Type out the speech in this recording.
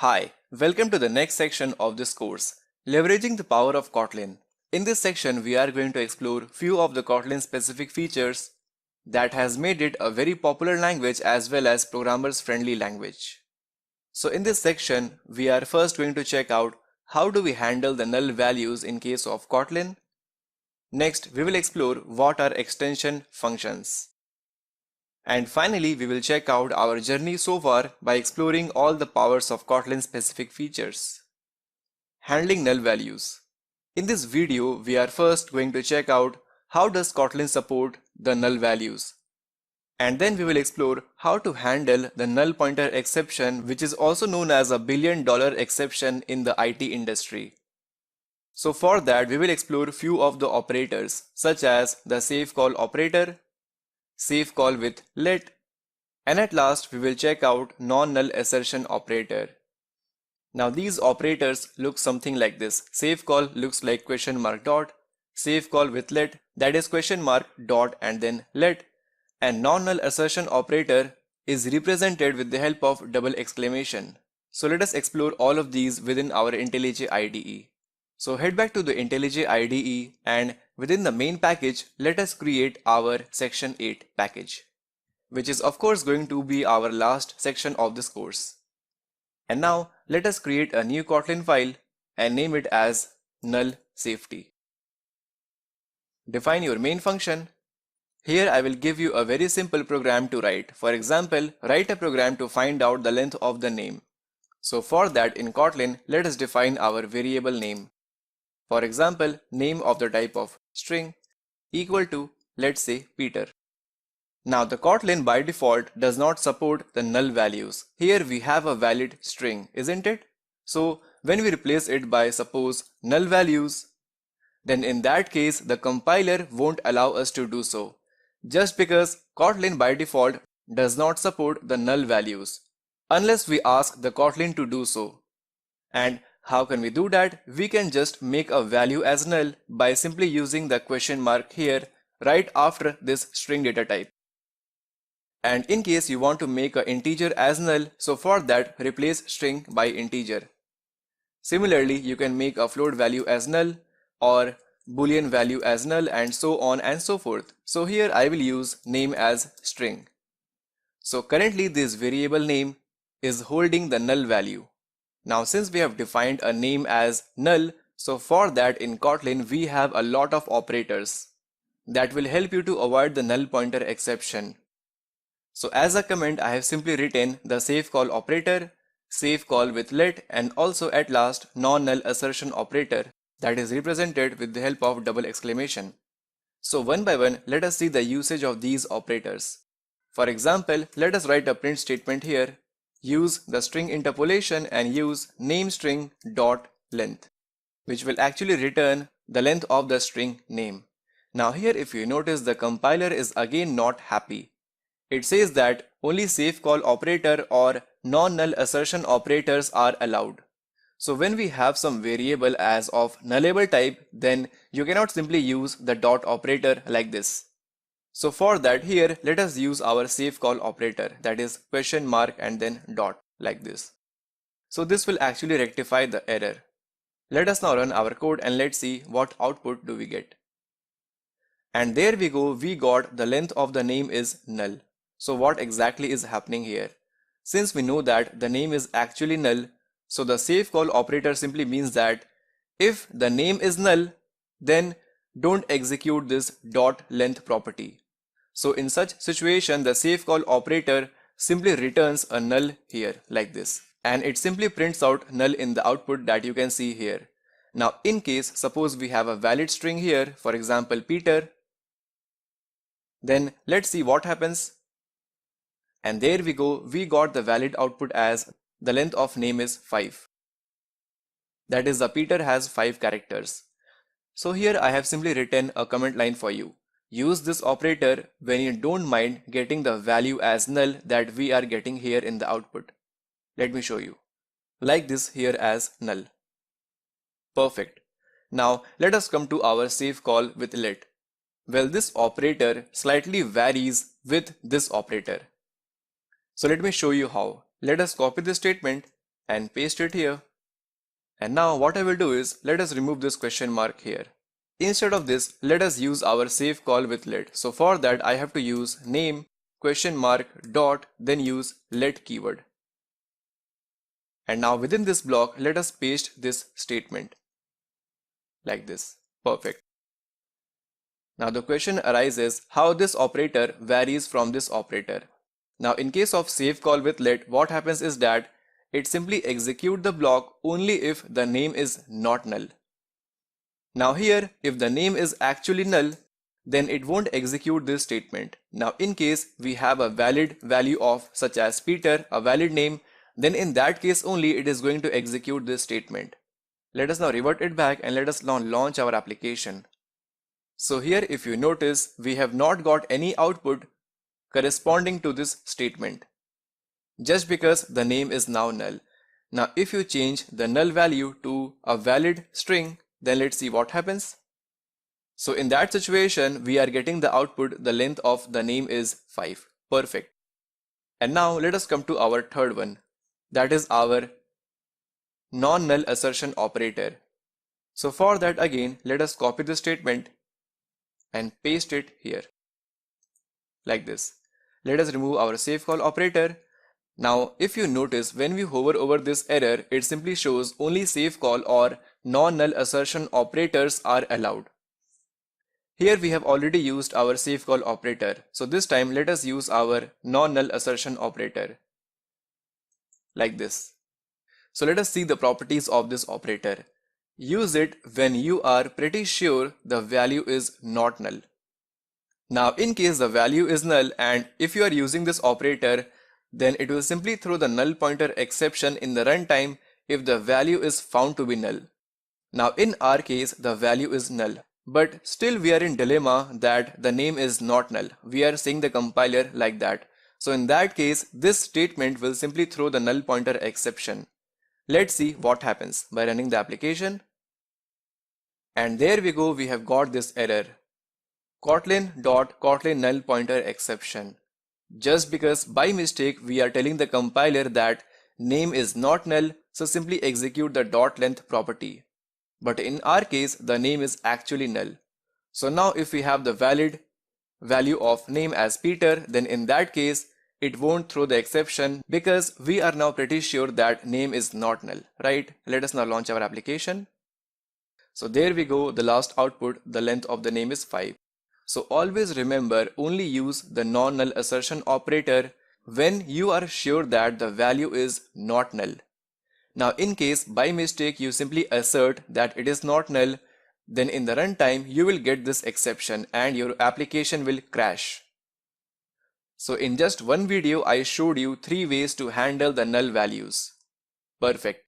Hi, welcome to the next section of this course, Leveraging the Power of Kotlin. In this section, we are going to explore few of the Kotlin specific features that has made it a very popular language as well as programmers friendly language. So in this section, we are first going to check out how do we handle the null values in case of Kotlin. Next, we will explore what are extension functions. And finally, we will check out our journey so far by exploring all the powers of Kotlin specific features. Handling null values. In this video, we are first going to check out how does Kotlin support the null values. And then we will explore how to handle the null pointer exception, which is also known as a $1 billion exception in the IT industry. So for that, we will explore few of the operators such as the safe call operator, safe call with let, and at last we will check out non-null assertion operator. Now these operators look something like this. Safe call looks like question mark dot, safe call with let, that is question mark dot and then let, and non-null assertion operator is represented with the help of double exclamation. So let us explore all of these within our IntelliJ IDE. So head back to the IntelliJ IDE and within the main package, let us create our section 8 package, which is of course going to be our last section of this course. And now let us create a new Kotlin file and name it as null safety. Define your main function. Here I will give you a very simple program to write. For example, write a program to find out the length of the name. So for that in Kotlin, let us define our variable name. For example, name of the type of string equal to, let's say, Peter. Now the Kotlin by default does not support the null values. Here we have a valid string, isn't it? So when we replace it by suppose null values, then in that case the compiler won't allow us to do so, just because Kotlin by default does not support the null values, unless we ask the Kotlin to do so. And how can we do that? We can just make a value as null by simply using the question mark here right after this string data type. And in case you want to make an integer as null, so for that replace string by integer. Similarly, you can make a float value as null or boolean value as null and so on and so forth. So here I will use name as string. So currently this variable name is holding the null value. Now since we have defined a name as null, so for that in Kotlin we have a lot of operators that will help you to avoid the null pointer exception. So as a comment I have simply written the safe call operator, safe call with let, and also at last non-null assertion operator that is represented with the help of double exclamation. So one by one let us see the usage of these operators. For example, let us write a print statement here. Use the string interpolation and use name string dot length, which will actually return the length of the string name. Now here if you notice, the compiler is again not happy. It says that only safe call operator or non-null assertion operators are allowed. So when we have some variable as of nullable type, then you cannot simply use the dot operator like this. So for that here, let us use our safe call operator, that is question mark and then dot like this. So this will actually rectify the error. Let us now run our code and let's see what output do we get. And there we go, we got the length of the name is null. So what exactly is happening here? Since we know that the name is actually null, so the safe call operator simply means that if the name is null, then don't execute this dot length property. So in such situation, the safe call operator simply returns a null here like this, and it simply prints out null in the output that you can see here. Now in case suppose we have a valid string here, for example Peter, then let's see what happens. And there we go, we got the valid output as the length of name is 5. That is, the Peter has 5 characters. So here I have simply written a comment line for you. Use this operator when you don't mind getting the value as null that we are getting here in the output. Let me show you. Like this here as null. Perfect. Now let us come to our safe call with let. Well, this operator slightly varies with this operator. So let me show you how. Let us copy this statement and paste it here. And now what I will do is, let us remove this question mark here. Instead of this, let us use our save call with let. So for that I have to use name question mark dot then use let keyword. And now within this block, let us paste this statement like this. Perfect. Now the question arises how this operator varies from this operator. Now in case of save call with let, what happens is that it simply executes the block only if the name is not null. Now here, if the name is actually null, then it won't execute this statement. Now in case we have a valid value of such as Peter, a valid name, then in that case only it is going to execute this statement. Let us now revert it back and let us now launch our application. So here if you notice, we have not got any output corresponding to this statement, just because the name is now null. Now if you change the null value to a valid string, then let's see what happens. So in that situation, we are getting the output, the length of the name is 5. Perfect. And now let us come to our third one. That is our non-null assertion operator. So for that again, let us copy the statement and paste it here like this. Let us remove our save call operator. Now if you notice, when we hover over this error, it simply shows only save call or non-null assertion operators are allowed. Here we have already used our save call operator. So this time let us use our non-null assertion operator like this. So let us see the properties of this operator. Use it when you are pretty sure the value is not null. Now in case the value is null and if you are using this operator, then it will simply throw the null pointer exception in the runtime if the value is found to be null. Now in our case the value is null, but still we are in dilemma that the name is not null. We are saying the compiler like that. So in that case, this statement will simply throw the null pointer exception. Let's see what happens by running the application. And there we go, we have got this error. Kotlin null pointer exception. Just because by mistake we are telling the compiler that name is not null, so simply execute the .length property. But in our case, the name is actually null. So now if we have the valid value of name as Peter, then in that case, it won't throw the exception because we are now pretty sure that name is not null, right? Let us now launch our application. So there we go, the last output, the length of the name is 5. So always remember, only use the non-null assertion operator when you are sure that the value is not null. Now in case by mistake you simply assert that it is not null, then in the runtime you will get this exception and your application will crash. So in just one video I showed you 3 ways to handle the null values. Perfect.